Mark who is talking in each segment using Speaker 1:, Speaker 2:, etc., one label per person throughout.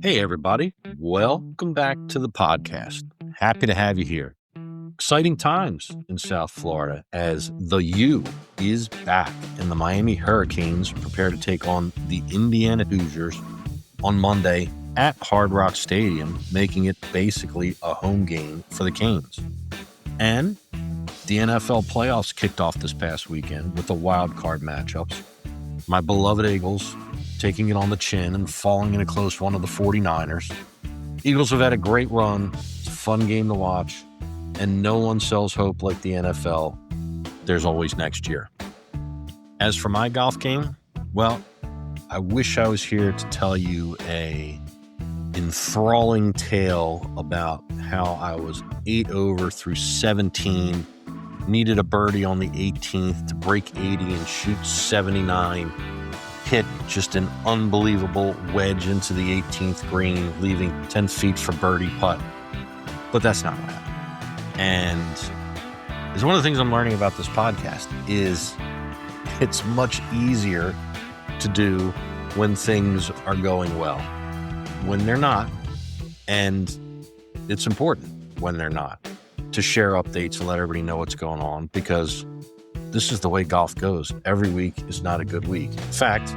Speaker 1: Hey, everybody. Welcome back to the podcast. Happy to have you here. Exciting times in South Florida as the U is back and the Miami Hurricanes prepare to take on the Indiana Hoosiers on Monday at Hard Rock Stadium, making it basically a home game for the Canes. And the NFL playoffs kicked off this past weekend with the wild card matchups. My beloved Eagles taking it on the chin and falling in a close one to the 49ers. Eagles have had a great run. It's a fun game to watch. And no one sells hope like the NFL. There's always next year. As for my golf game, well, I wish I was here to tell you a enthralling tale about how I was 8 over through 17, needed a birdie on the 18th to break 80 and shoot 79, hit just an unbelievable wedge into the 18th green, leaving 10 feet for birdie putt. But that's not what happened. And it's one of the things I'm learning about this podcast is it's much easier to do when things are going well. When they're not, and it's important when they're not, to share updates and let everybody know what's going on, because this is the way golf goes. Every week is not a good week. In fact,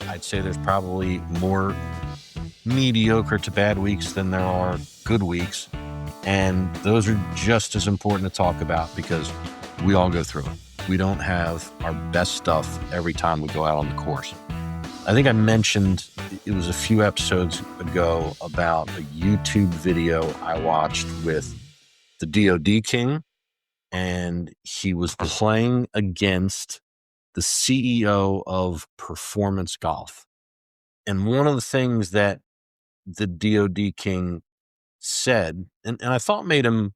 Speaker 1: I'd say there's probably more mediocre to bad weeks than there are good weeks. And those are just as important to talk about because we all go through it. We don't have our best stuff every time we go out on the course. I think I mentioned it was a few episodes ago about a YouTube video I watched with the DoD King, and he was playing against the CEO of Performance Golf. And one of the things that the DoD King said, and I thought made him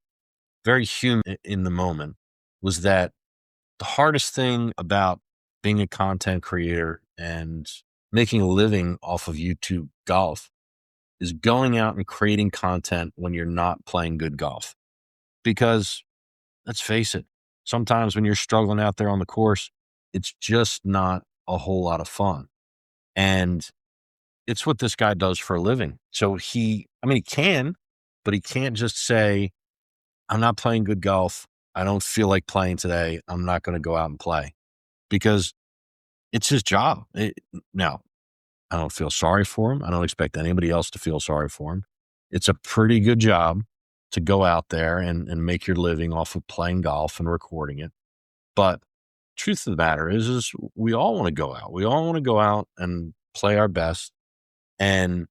Speaker 1: very human in the moment, was that the hardest thing about being a content creator and making a living off of YouTube golf is going out and creating content when you're not playing good golf. Because let's face it, sometimes when you're struggling out there on the course, it's just not a whole lot of fun. And it's what this guy does for a living. So he can, but he can't just say, I'm not playing good golf. I don't feel like playing today. I'm not going to go out and play, because it's his job. Now, I don't feel sorry for him. I don't expect anybody else to feel sorry for him. It's a pretty good job to go out there and make your living off of playing golf and recording it. But truth of the matter is we all want to go out. We all want to go out and play our best. And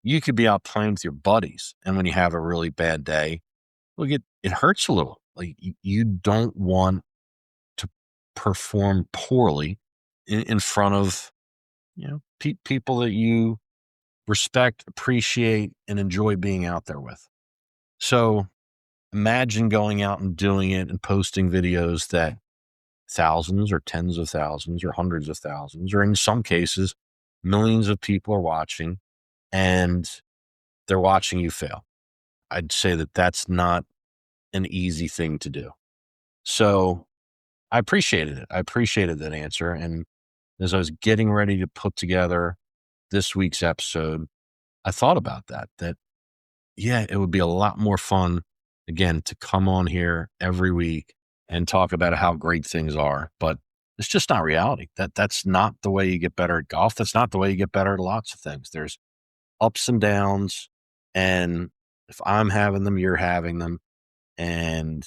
Speaker 1: you could be out playing with your buddies, and when you have a really bad day, look, it hurts a little. Like you don't want to perform poorly in front of people that you respect, appreciate, and enjoy being out there with. So imagine going out and doing it and posting videos that thousands or tens of thousands or hundreds of thousands, or in some cases, millions of people are watching, and they're watching you fail. I'd say that that's not an easy thing to do. So I appreciated it. I appreciated that answer. And as I was getting ready to put together this week's episode, I thought about that yeah, it would be a lot more fun, again, to come on here every week and talk about how great things are. But it's just not reality. That's not the way you get better at golf. That's not the way you get better at lots of things. There's ups and downs. And if I'm having them, you're having them. And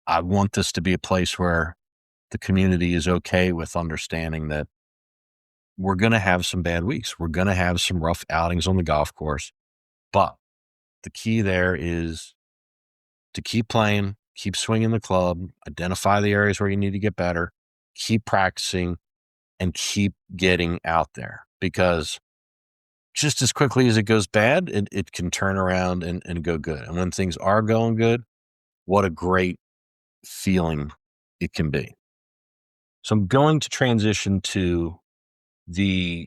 Speaker 1: I want this to be a place where the community is okay with understanding that we're going to have some bad weeks. We're going to have some rough outings on the golf course. But the key there is to keep playing, keep swinging the club, identify the areas where you need to get better, keep practicing, and keep getting out there. Because just as quickly as it goes bad, it can turn around and go good. And when things are going good, what a great feeling it can be. So I'm going to transition to the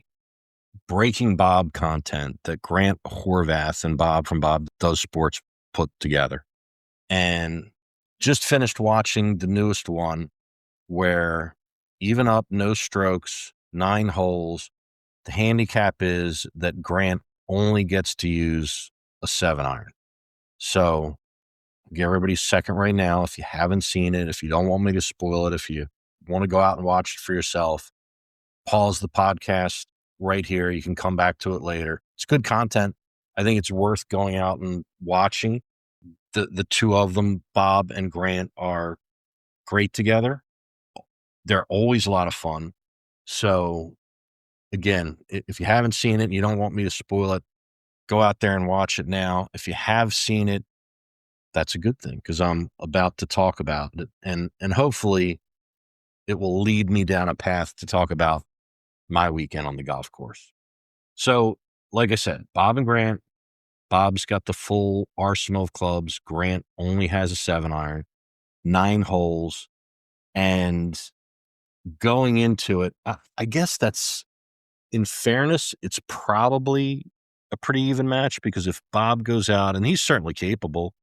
Speaker 1: Breaking Bob content that Grant Horvath and Bob from Bob Does Sports put together. And just finished watching the newest one where even up, no strokes, 9 holes, the handicap is that Grant only gets to use a 7-iron. So give everybody a second right now. If you haven't seen it, if you don't want me to spoil it, if you want to go out and watch it for yourself, pause the podcast right here. You can come back to it later. It's good content. I think it's worth going out and watching. The two of them, Bob and Grant, are great together. They're always a lot of fun. So again, if you haven't seen it and you don't want me to spoil it, go out there and watch it now. If you have seen it, that's a good thing, because I'm about to talk about it, and hopefully it will lead me down a path to talk about my weekend on the golf course. So, like I said, Bob and Grant, Bob's got the full arsenal of clubs. Grant only has a 7-iron, 9 holes, and going into it, I guess that's, in fairness, it's probably a pretty even match, because if Bob goes out, and he's certainly capable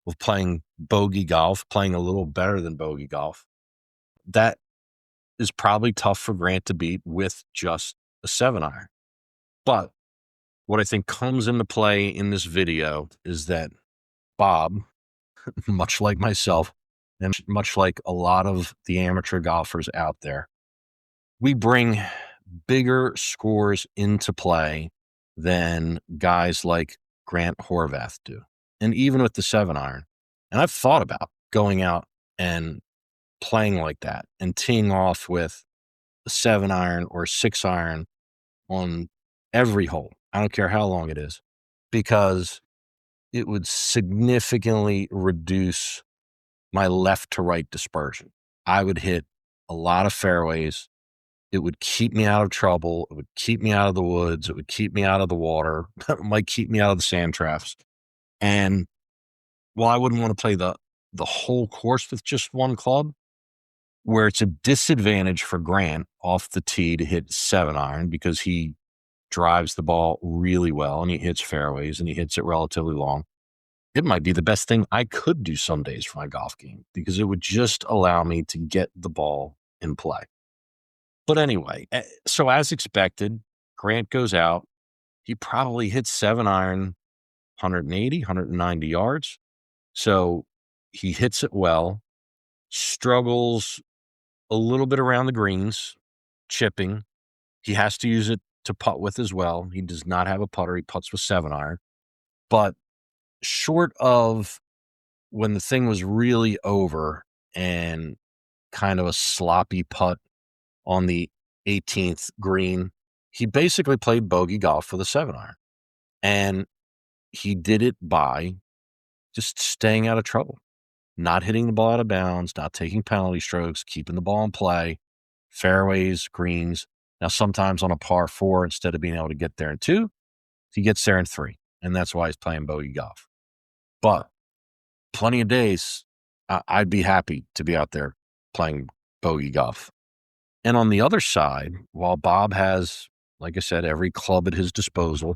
Speaker 1: of playing bogey golf, playing a little better than bogey golf, that is probably tough for Grant to beat with just a 7-iron. But what I think comes into play in this video is that Bob, much like myself, and much like a lot of the amateur golfers out there, we bring bigger scores into play than guys like Grant Horvath do. And even with the 7-iron, and I've thought about going out and playing like that and teeing off with a 7-iron or a 6-iron on every hole. I don't care how long it is, because it would significantly reduce my left to right dispersion. I would hit a lot of fairways. It would keep me out of trouble. It would keep me out of the woods. It would keep me out of the water. It might keep me out of the sand traps. And while I wouldn't want to play the whole course with just one club, where it's a disadvantage for Grant off the tee to hit 7-iron, because he drives the ball really well and he hits fairways and he hits it relatively long, it might be the best thing I could do some days for my golf game, because it would just allow me to get the ball in play. But anyway, so as expected, Grant goes out. He probably hits 7-iron, 180, 190 yards. So he hits it well, struggles a little bit around the greens, chipping. He has to use it to putt with as well. He does not have a putter. He putts with 7-iron. But short of when the thing was really over and kind of a sloppy putt on the 18th green, he basically played bogey golf with a 7-iron. And he did it by just staying out of trouble, not hitting the ball out of bounds, not taking penalty strokes, keeping the ball in play, fairways, greens. Now, sometimes on a par 4, instead of being able to get there in 2, he gets there in 3. And that's why he's playing bogey golf. But plenty of days, I'd be happy to be out there playing bogey golf. And on the other side, while Bob has, like I said, every club at his disposal,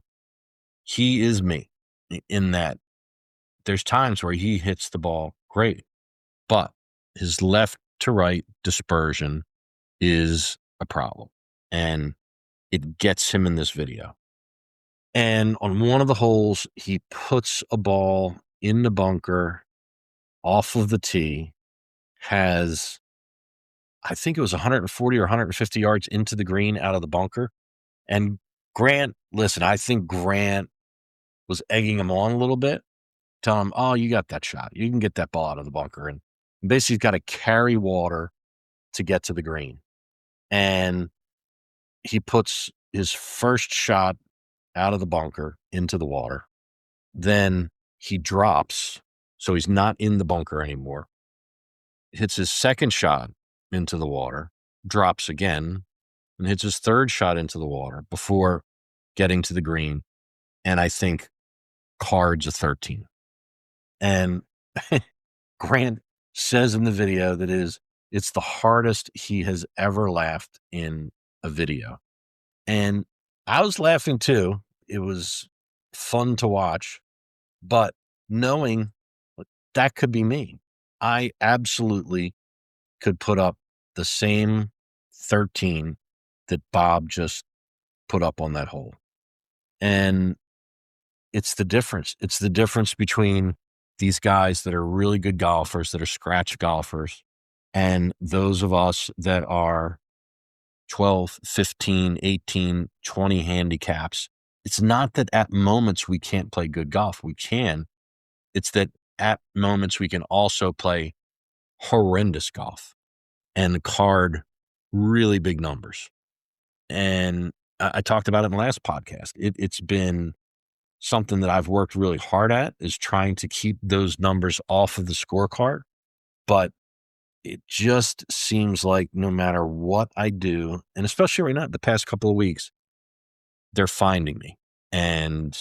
Speaker 1: he is me in that there's times where he hits the ball great, but his left to right dispersion is a problem, and it gets him in this video. And on one of the holes, he puts a ball in the bunker off of the tee, has, I think it was 140 or 150 yards into the green out of the bunker. And Grant, listen, I think Grant was egging him on a little bit, telling him, oh, you got that shot. You can get that ball out of the bunker. And basically, he's got to carry water to get to the green. And he puts his first shot out of the bunker into the water. Then he drops, so he's not in the bunker anymore. Hits his second shot into the water, drops again, and hits his third shot into the water before getting to the green. And I think cards a 13. And Grant says in the video that it's the hardest he has ever laughed in a video. And I was laughing too. It was fun to watch, but knowing that could be me, I absolutely could put up the same 13 that Bob just put up on that hole. And it's the difference. It's the difference between these guys that are really good golfers, that are scratch golfers, and those of us that are 12, 15, 18, 20 handicaps. It's not that at moments we can't play good golf. We can. It's that at moments we can also play horrendous golf and card really big numbers. And I talked about it in the last podcast. It's been something that I've worked really hard at, is trying to keep those numbers off of the scorecard. But it just seems like no matter what I do, and especially right now, the past couple of weeks, they're finding me, and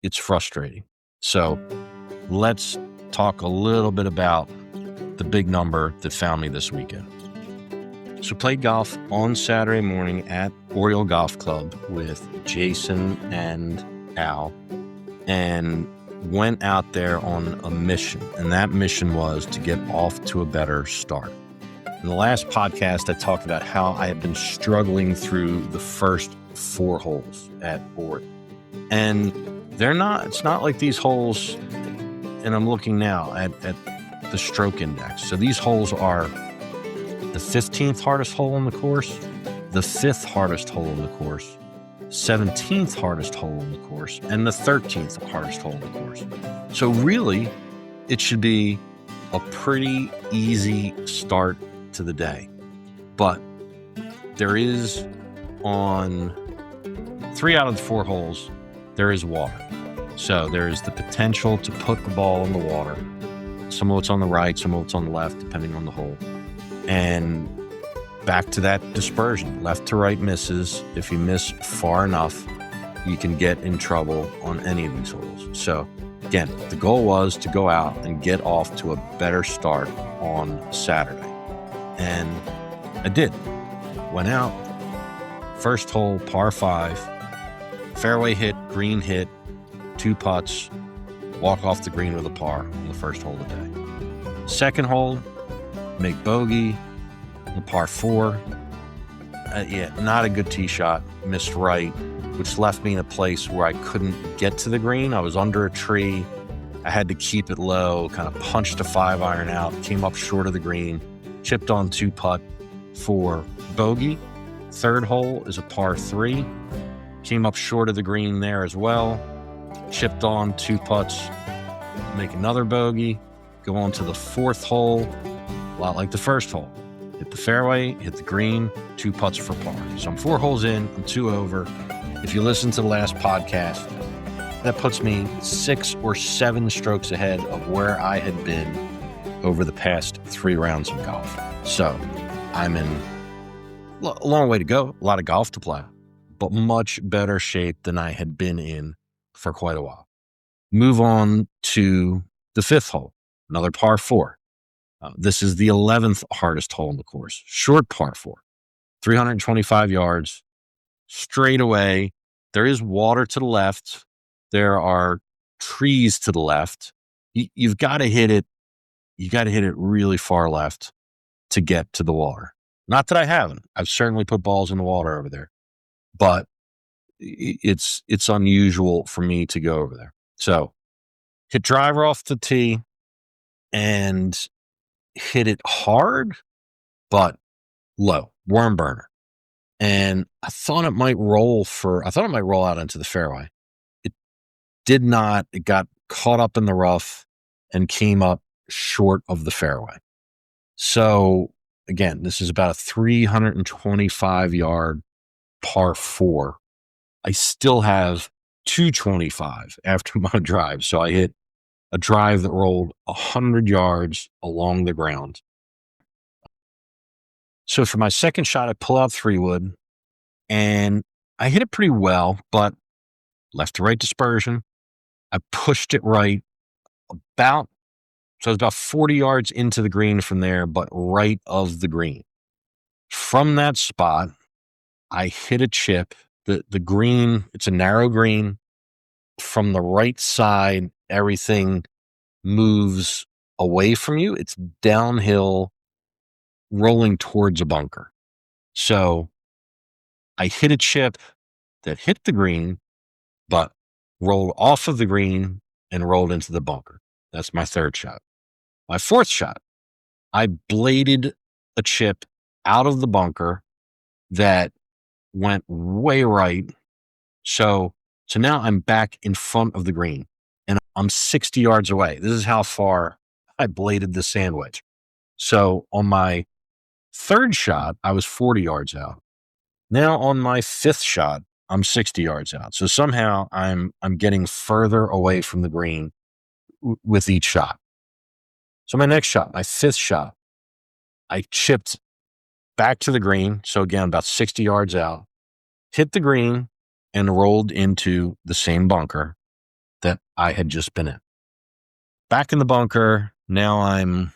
Speaker 1: it's frustrating. So let's talk a little bit about the big number that found me this weekend. So played golf on Saturday morning at Oriole Golf Club with Jason and Al, and went out there on a mission. And that mission was to get off to a better start. In the last podcast, I talked about how I had been struggling through the first 4 holes at Ori. And it's not like these holes, and I'm looking now at the stroke index. So these holes are the 15th hardest hole on the course, the 5th hardest hole on the course, 17th hardest hole on the course, and the 13th hardest hole on the course. So really, it should be a pretty easy start to the day. But there is, on 3 out of the 4 holes, there is water. So there is the potential to put the ball in the water. Some of it's on the right, some of it's on the left, depending on the hole. And back to that dispersion, left to right misses. If you miss far enough, you can get in trouble on any of these holes. So again, the goal was to go out and get off to a better start on Saturday. And I did. Went out, first hole, par 5, fairway hit, green hit, 2 putts, walk off the green with a par on the first hole of the day. Second hole, make bogey, the par 4. Not a good tee shot, missed right, which left me in a place where I couldn't get to the green. I was under a tree. I had to keep it low, kind of punched a 5-iron out, came up short of the green, chipped on 2 putt for bogey. Third hole is a par 3. Came up short of the green there as well. Chipped on 2 putts, make another bogey. Go on to the 4th hole, a lot like the first hole. Hit the fairway, hit the green, 2 putts for par. So I'm 4 holes in, I'm 2 over. If you listen to the last podcast, that puts me 6 or 7 strokes ahead of where I had been over the past 3 rounds of golf. So I'm in a long way to go, a lot of golf to play, but much better shape than I had been in for quite a while. Move on to the 5th hole, another par 4. This is the 11th hardest hole on the course. Short par 4, 325 yards, straight away. There is water to the left. There are trees to the left. You've got to hit it. You got to hit it really far left to get to the water. Not that I haven't. I've certainly put balls in the water over there, but it's unusual for me to go over there. So hit driver off the tee and hit it hard, but low, worm burner. And I thought it might roll out into the fairway. It did not. It got caught up in the rough and came up short of the fairway. So again, this is about a 325 yard par 4. I still have 225 after my drive. So I hit a drive that rolled 100 yards along the ground. So for my second shot, I pull out 3-wood and I hit it pretty well, but left to right dispersion. I pushed it right so it was about 40 yards into the green from there, but right of the green. From that spot, I hit a chip. The green, it's a narrow green. From the right side, everything moves away from you. It's downhill, rolling towards a bunker. So I hit a chip that hit the green, but rolled off of the green and rolled into the bunker. That's my third shot. My fourth shot, I bladed a chip out of the bunker that went way right. So now I'm back in front of the green and I'm 60 yards away. This is how far I bladed the sandwich. So on my third shot, I was 40 yards out. Now on my fifth shot, I'm 60 yards out. So somehow I'm getting further away from the green with each shot. So my next shot, my fifth shot, I chipped back to the green. So again, about 60 yards out, hit the green and rolled into the same bunker that I had just been in. Back in the bunker, now I'm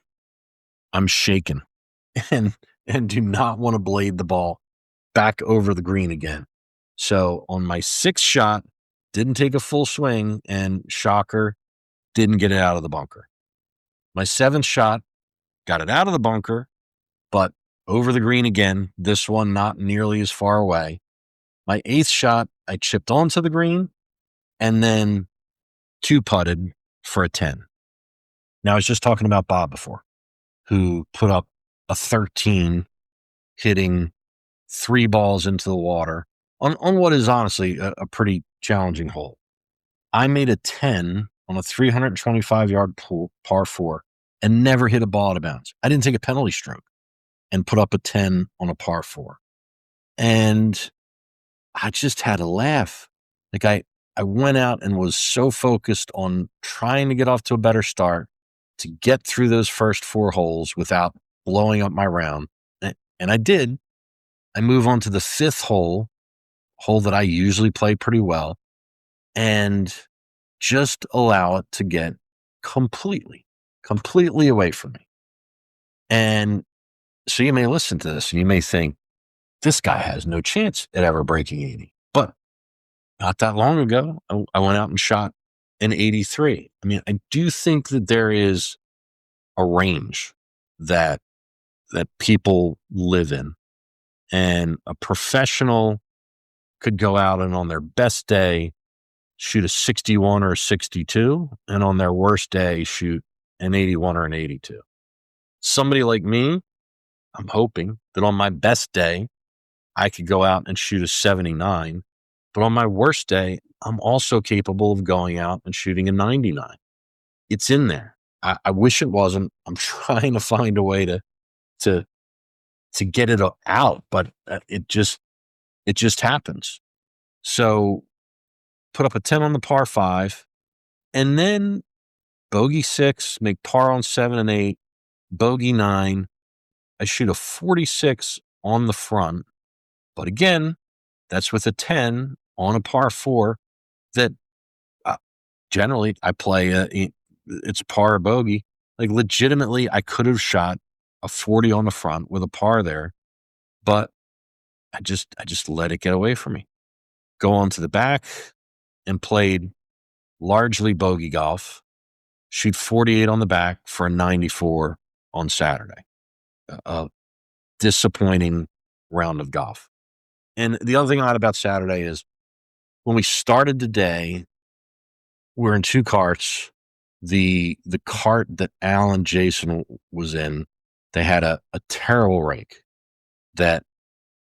Speaker 1: shaken and do not want to blade the ball back over the green again. So on my sixth shot, didn't take a full swing, and shocker, didn't get it out of the bunker. My seventh shot, got it out of the bunker, but over the green again, this one not nearly as far away. My eighth shot, I chipped onto the green and then two putted for a 10. Now, I was just talking about Bob before, who put up a 13 hitting 3 balls into the water on what is honestly a pretty challenging hole. I made a 10 on a 325-yard par 4 and never hit a ball out of bounds. I didn't take a penalty stroke and put up a 10 on a par 4. And I just had a laugh. Like I went out and was so focused on trying to get off to a better start to get through those first 4 holes without blowing up my round. And I did. I move on to the 5th hole that I usually play pretty well, and just allow it to get completely away from me. And so you may listen to this and you may think, this guy has no chance at ever breaking 80. But not that long ago, I went out and shot an 83. I mean, I do think that there is a range that people live in, and a professional could go out and on their best day shoot a 61 or a 62, and on their worst day shoot an 81 or an 82. Somebody like me, I'm hoping that on my best day, I could go out and shoot a 79, but on my worst day, I'm also capable of going out and shooting a 99. It's in there. I wish it wasn't. I'm trying to find a way to get it out, but it just happens. So put up a 10 on the par 5, and then bogey 6, make par on 7 and 8, bogey 9. I shoot a 46 on the front, but again, that's with a 10 on a par 4 that generally I play it's par or bogey. Like legitimately, I could have shot a 40 on the front with a par there, but I just let it get away from me. Go on to the back and played largely bogey golf, shoot 48 on the back for a 94 on Saturday. A disappointing round of golf. And the other thing odd about Saturday is when we started the day, we're in 2 carts. The cart that Al and Jason was in, they had a terrible rake that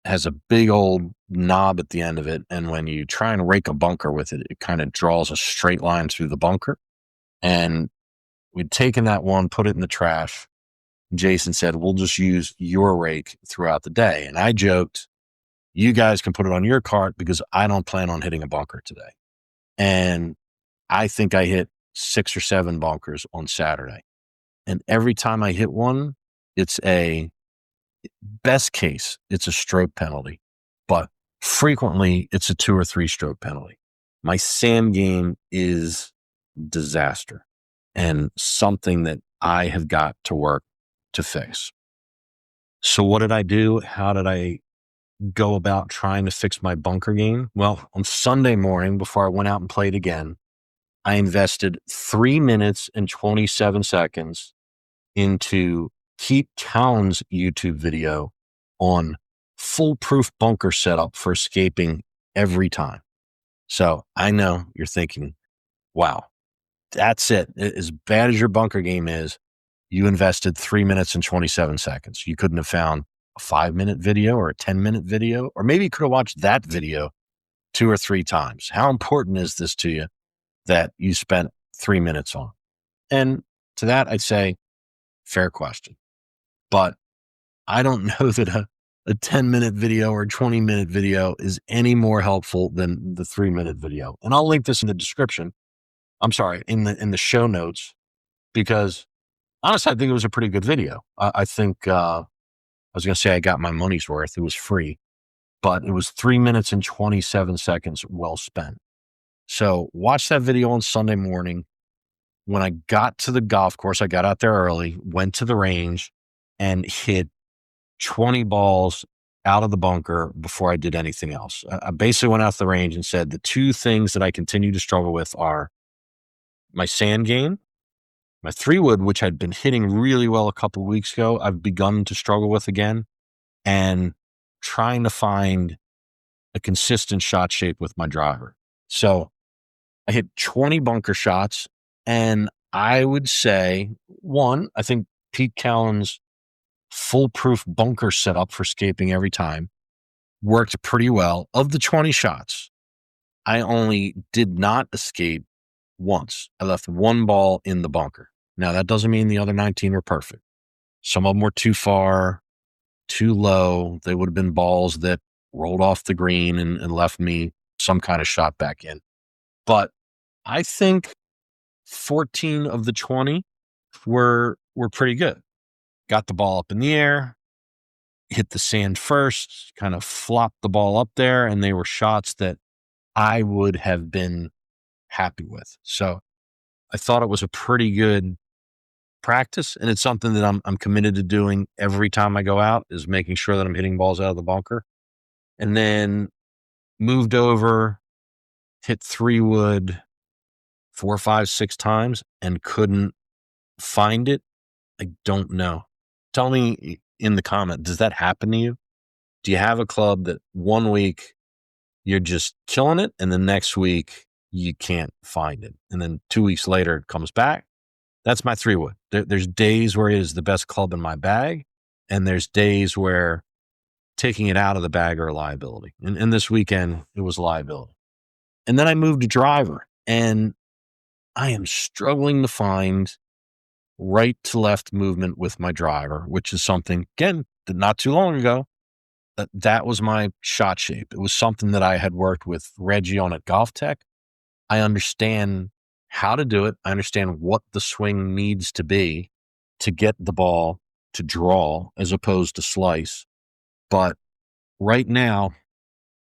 Speaker 1: has a big old knob at the end of it. And when you try and rake a bunker with it, it kind of draws a straight line through the bunker. And we'd taken that one, put it in the trash. Jason said, we'll just use your rake throughout the day. And I joked, you guys can put it on your cart because I don't plan on hitting a bunker today. And I think I hit 6 or 7 bunkers on Saturday. And every time I hit one, it's a best case, it's a stroke penalty, but frequently it's a 2 or 3 stroke penalty. My sand game is disaster and something that I have got to work to fix. So what did I do? How did I go about trying to fix my bunker game? Well, on Sunday morning, before I went out and played again, I invested 3 minutes and 27 seconds into Pete Cowan's YouTube video on foolproof bunker setup for escaping every time. So I know you're thinking, wow, that's it. As bad as your bunker game is, you invested 3 minutes and 27 seconds. You couldn't have found a 5-minute video or a 10-minute video, or maybe you could have watched that video 2 or 3 times. How important is this to you that you spent 3 minutes on? And to that, I'd say, fair question. But I don't know that a 10-minute video or 20-minute video is any more helpful than the 3-minute video. And I'll link this in the description. I'm sorry, in the show notes, because honestly, I think it was a pretty good video. I think I was going to say I got my money's worth. It was free, but it was 3 minutes and 27 seconds well spent. So watch that video on Sunday morning. When I got to the golf course, I got out there early, went to the range, and hit 20 balls out of the bunker before I did anything else. I basically went out to the range and said the two things that I continue to struggle with are my sand game, my 3-wood, which I'd been hitting really well a couple of weeks ago, I've begun to struggle with again, and trying to find a consistent shot shape with my driver. So I hit 20 bunker shots, and I would say, one, I think Pete Callan's foolproof bunker setup for scaping every time worked pretty well. Of the 20 shots, I only did not escape once. I left one ball in the bunker. Now, that doesn't mean the other 19 were perfect. Some of them were too far, too low. They would have been balls that rolled off the green and left me some kind of shot back in. But I think 14 of the 20 were pretty good. Got the ball up in the air, hit the sand first, kind of flopped the ball up there, and they were shots that I would have been happy with. So I thought it was a pretty good practice, and it's something that I'm committed to doing every time I go out, is making sure that I'm hitting balls out of the bunker. And then moved over, hit 3-wood 4, 5, 6 times and couldn't find it. I don't know. Tell me in the comment, does that happen to you? Do you have a club that one week you're just killing it and the next week you can't find it, and then 2 weeks later it comes back? That's my 3-wood. There's days where it is the best club in my bag, and there's days where taking it out of the bag are a liability. And this weekend, it was a liability. And then I moved to driver, and I am struggling to find right to left movement with my driver, which is something, again, that not too long ago, that was my shot shape. It was something that I had worked with Reggie on at Golf Tech. I understand how to do it. I understand what the swing needs to be to get the ball to draw as opposed to slice. But right now,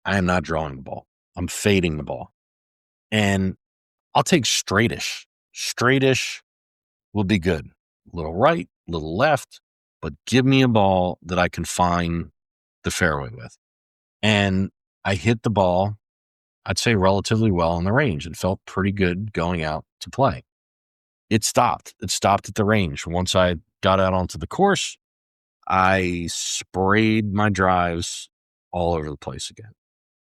Speaker 1: I am not drawing the ball. I'm fading the ball. And I'll take straightish. Straightish will be good. A little right, a little left, but give me a ball that I can find the fairway with. And I hit the ball, I'd say, relatively well on the range. It felt pretty good going out to play. It stopped. It stopped at the range. Once I got out onto the course, I sprayed my drives all over the place again.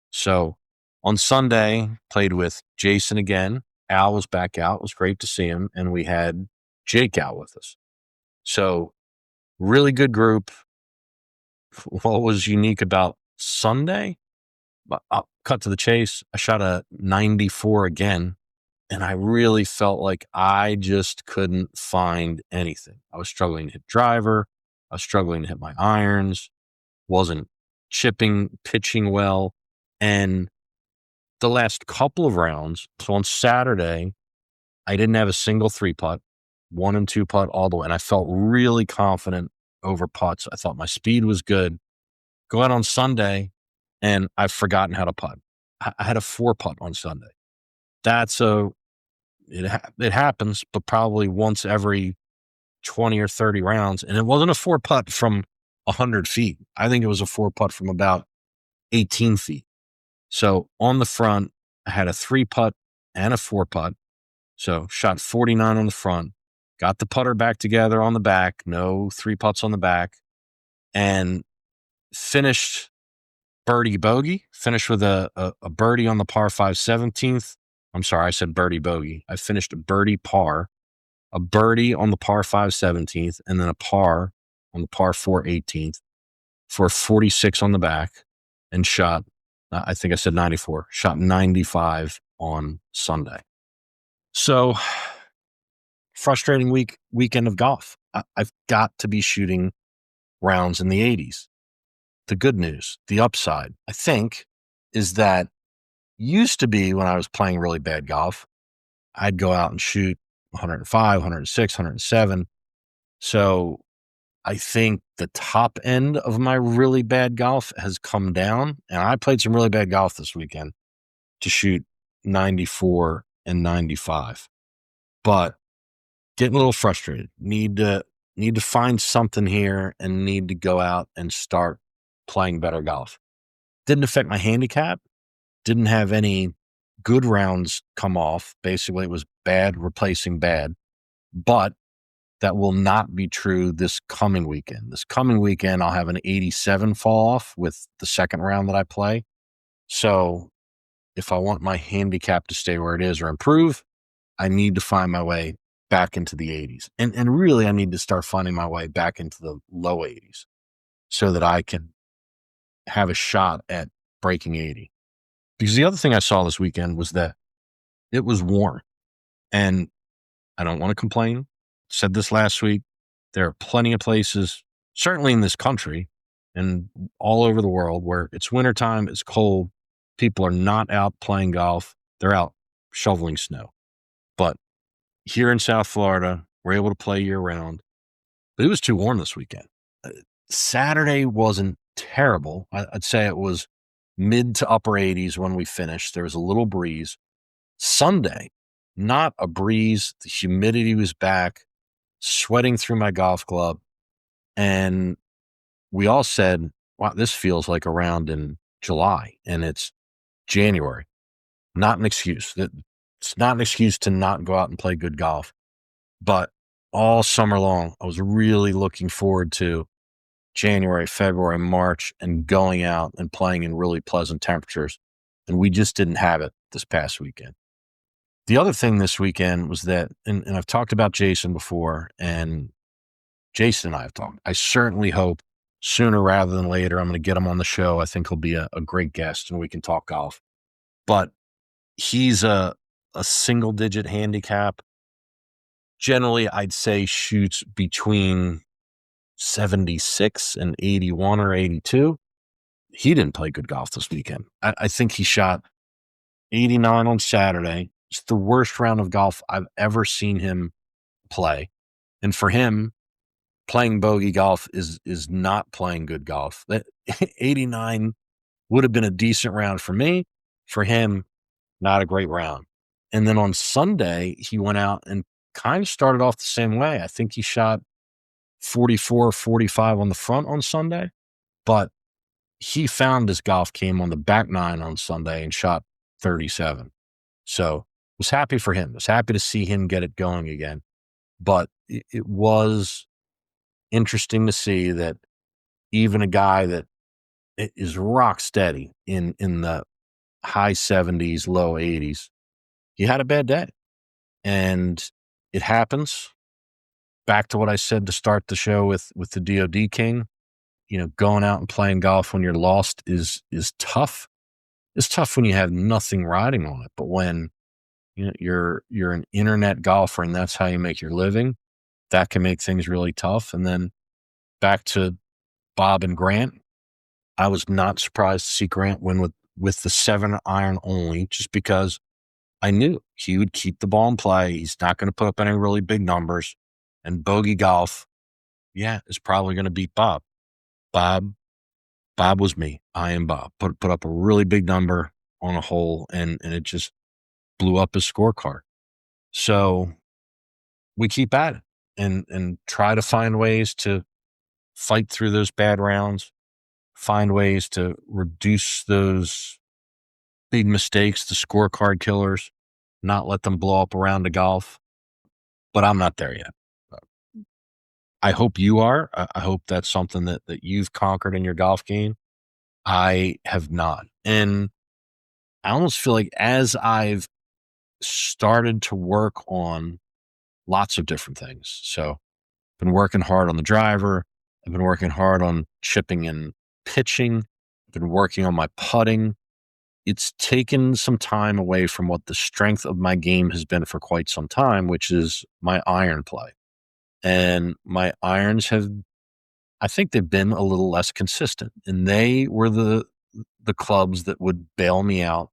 Speaker 1: So on Sunday, played with Jason again. Al was back out. It was great to see him. And we had Jake out with us. So really good group. What was unique about Sunday? I'll cut to the chase. I shot a 94 again, and I really felt like I just couldn't find anything. I was struggling to hit driver. I was struggling to hit my irons. Wasn't chipping, pitching well. And the last couple of rounds, so on Saturday, I didn't have a single 3-putt, 1 and 2 putt all the way. And I felt really confident over putts. I thought my speed was good. Go out on Sunday, and I've forgotten how to putt. I had a 4-putt on Sunday. It happens, but probably once every 20 or 30 rounds. And it wasn't a 4-putt from 100 feet. I think it was a 4-putt from about 18 feet. So on the front, I had a 3-putt and a 4-putt. So shot 49 on the front, got the putter back together on the back, no 3 putts on the back, and finished birdie bogey, finished with a birdie on the par 5 17th. I'm sorry, I said birdie bogey. I finished a birdie par, a birdie on the par 5 17th, and then a par on the par 4 18th for 46 on the back, and shot, I think I said 94, shot 95 on Sunday. So frustrating weekend of golf. I've got to be shooting rounds in the 80s. The good news, the upside, I think, is that used to be when I was playing really bad golf, I'd go out and shoot 105, 106, 107. So I think the top end of my really bad golf has come down, and I played some really bad golf this weekend to shoot 94 and 95. But getting a little frustrated. Need to find something here and need to go out and start playing better golf. Didn't affect my handicap. Didn't have any good rounds come off. Basically, it was bad replacing bad. But that will not be true this coming weekend. This coming weekend, I'll have an 87 fall off with the second round that I play. So if I want my handicap to stay where it is or improve, I need to find my way back into the 80s. And really, I need to start finding my way back into the low 80s so that I can have a shot at breaking 80. Because the other thing I saw this weekend was that it was warm. And I don't want to complain. Said this last week. There are plenty of places, certainly in this country and all over the world, where it's wintertime, it's cold, people are not out playing golf, they're out shoveling snow. But here in South Florida, we're able to play year round. But it was too warm this weekend. Saturday wasn't terrible. I'd say it was mid to upper 80s when we finished. There was a little breeze. Sunday, not a breeze. The humidity was back, sweating through my golf club. And we all said, wow, this feels like a round in July, and it's January. Not an excuse. It's not an excuse to not go out and play good golf. But all summer long, I was really looking forward to January, February, March, and going out and playing in really pleasant temperatures. And we just didn't have it this past weekend. The other thing this weekend was that, and I've talked about Jason before, and Jason and I have talked. I certainly hope sooner rather than later, I'm going to get him on the show. I think he'll be a great guest and we can talk golf. But he's a single digit handicap. Generally, I'd say shoots between 76 and 81 or 82. He didn't play good golf this weekend. I think he shot 89 on Saturday. It's the worst round of golf I've ever seen him play. And for him, playing bogey golf is not playing good golf. That 89 would have been a decent round for me. For him, not a great round. And then on Sunday, he went out and kind of started off the same way. I think he shot 44, 45 on the front on Sunday, but he found his golf game on the back nine on Sunday and shot 37. So was happy for him. Was happy to see him get it going again. But it was interesting to see that even a guy that is rock steady in the high 70s, low 80s, he had a bad day. And it happens. Back to what I said to start the show with the DOD King, going out and playing golf when you're lost is tough. It's tough when you have nothing riding on it. But when you're an internet golfer and that's how you make your living, that can make things really tough. And then back to Bob and Grant, I was not surprised to see Grant win with the 7-iron only, just because I knew he would keep the ball in play. He's not going to put up any really big numbers. And bogey golf, is probably going to beat Bob. Bob was me. I am Bob. Put up a really big number on a hole, and it just blew up his scorecard. So we keep at it and try to find ways to fight through those bad rounds, find ways to reduce those big mistakes, the scorecard killers, not let them blow up around the golf. But I'm not there yet. I hope you are. I hope that's something that you've conquered in your golf game. I have not. And I almost feel like as I've started to work on lots of different things. So I've been working hard on the driver. I've been working hard on chipping and pitching. I've been working on my putting. It's taken some time away from what the strength of my game has been for quite some time, which is my iron play. And my irons have, I think they've been a little less consistent. And they were the clubs that would bail me out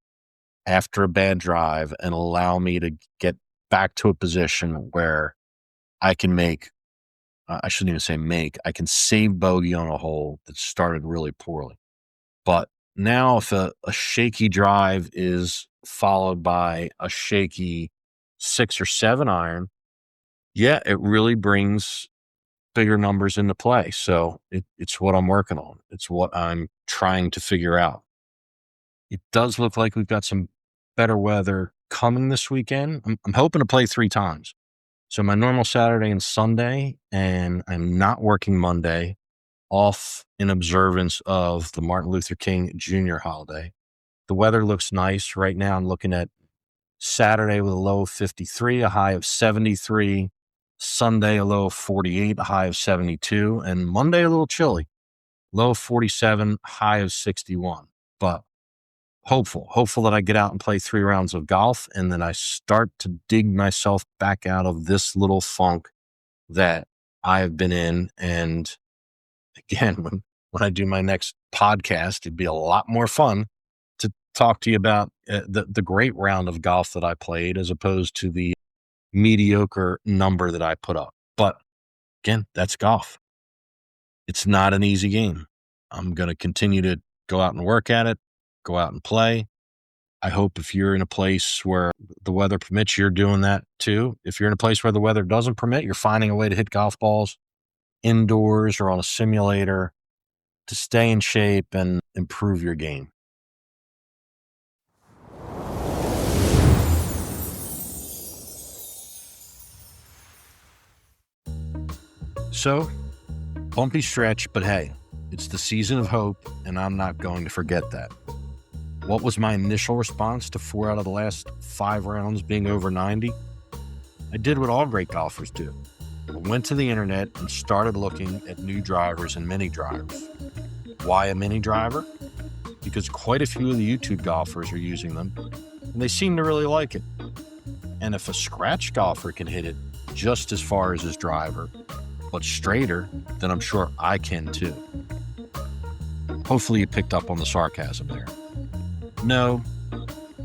Speaker 1: after a bad drive and allow me to get back to a position where I can make, I shouldn't even say make, I can save bogey on a hole that started really poorly. But now if a shaky drive is followed by a shaky 6 or 7 iron, yeah, it really brings bigger numbers into play. So it's what I'm working on. It's what I'm trying to figure out. It does look like we've got some better weather coming this weekend. I'm hoping to play 3 times. So my normal Saturday and Sunday, and I'm not working Monday, off in observance of the Martin Luther King Jr. holiday. The weather looks nice right now. I'm looking at Saturday with a low of 53, a high of 73. Sunday, a low of 48, a high of 72. And Monday, a little chilly, low of 47, high of 61. But hopeful that I get out and play 3 rounds of golf, and then I start to dig myself back out of this little funk that I've been in. And again, when I do my next podcast, it'd be a lot more fun to talk to you about the great round of golf that I played as opposed to the mediocre number that I put up. But again, that's golf. It's not an easy game. I'm going to continue to go out and work at it, go out and play. I hope if you're in a place where the weather permits, you're doing that too. If you're in a place where the weather doesn't permit, you're finding a way to hit golf balls indoors or on a simulator to stay in shape and improve your game. So, bumpy stretch, but hey, it's the season of hope, and I'm not going to forget that. What was my initial response to 4 out of the last 5 rounds being over 90? I did what all great golfers do. I went to the internet and started looking at new drivers and mini drivers. Why a mini driver? Because quite a few of the YouTube golfers are using them, and they seem to really like it. And if a scratch golfer can hit it just as far as his driver, but straighter, then I'm sure I can too. Hopefully you picked up on the sarcasm there. No,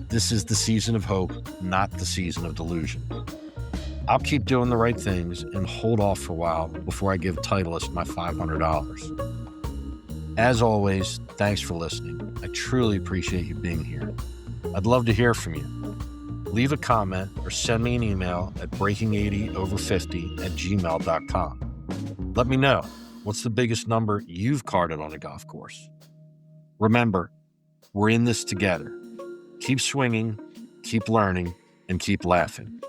Speaker 1: this is the season of hope, not the season of delusion. I'll keep doing the right things and hold off for a while before I give Titleist my $500. As always, thanks for listening. I truly appreciate you being here. I'd love to hear from you. Leave a comment or send me an email at breaking80over50@gmail.com. Let me know, what's the biggest number you've carded on a golf course? Remember, we're in this together. Keep swinging, keep learning, and keep laughing.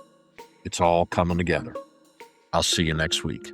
Speaker 1: It's all coming together. I'll see you next week.